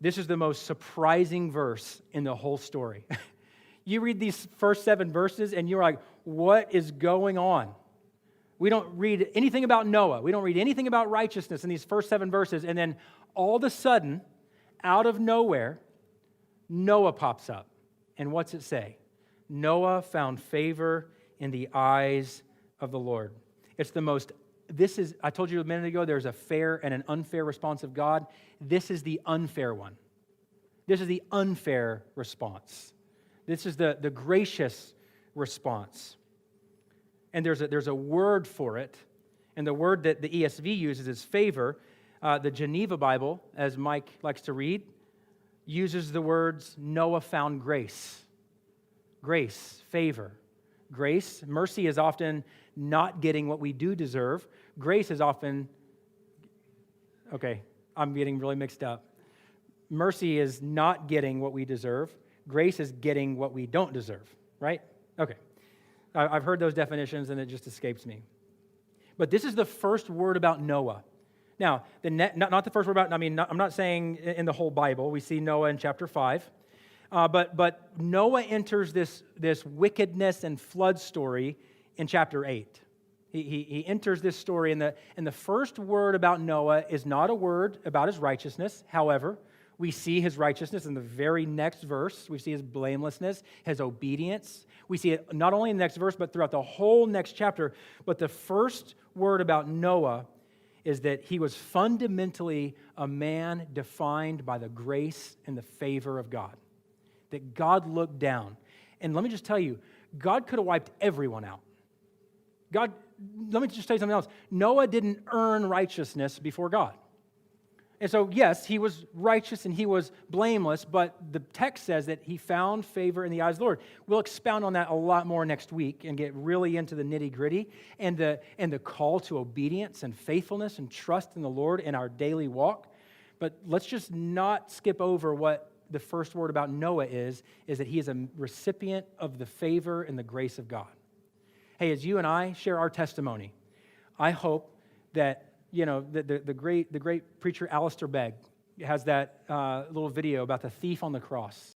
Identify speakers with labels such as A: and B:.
A: This is the most surprising verse in the whole story. You read these first 7 verses and you're like, what is going on? We don't read anything about Noah. We don't read anything about righteousness in these first 7 verses. And then all of a sudden, out of nowhere, Noah pops up. And what's it say? Noah found favor in the eyes of the Lord. It's the most, I told you a minute ago, there's a fair and an unfair response of God. This is the unfair one. This is the unfair response. This is the gracious response. And there's a word for it. And the word that the ESV uses is favor. The Geneva Bible, as Mike likes to read, uses the words Noah found grace. Grace, favor. Grace, mercy is often not getting what we do deserve. Grace is often, okay, I'm getting really mixed up. Mercy is not getting what we deserve. Grace is getting what we don't deserve, right? Okay. I've heard those definitions and it just escapes me. But this is the first word about Noah. Now, not the first word about, I'm not saying in the whole Bible. We see Noah in chapter 5. But Noah enters this wickedness and flood story in chapter 8. He enters this story, and the first word about Noah is not a word about his righteousness. However, we see his righteousness in the very next verse. We see his blamelessness, his obedience. We see it not only in the next verse, but throughout the whole next chapter. But the first word about Noah is that he was fundamentally a man defined by the grace and the favor of God. That God looked down. And let me just tell you, God could have wiped everyone out. Let me just tell you something else. Noah didn't earn righteousness before God. And so, yes, he was righteous and he was blameless, but the text says that he found favor in the eyes of the Lord. We'll expound on that a lot more next week and get really into the nitty-gritty and the call to obedience and faithfulness and trust in the Lord in our daily walk. But let's just not skip over what the first word about Noah is that he is a recipient of the favor and the grace of God. Hey, as you and I share our testimony, I hope that, the great preacher Alistair Begg has that little video about the thief on the cross.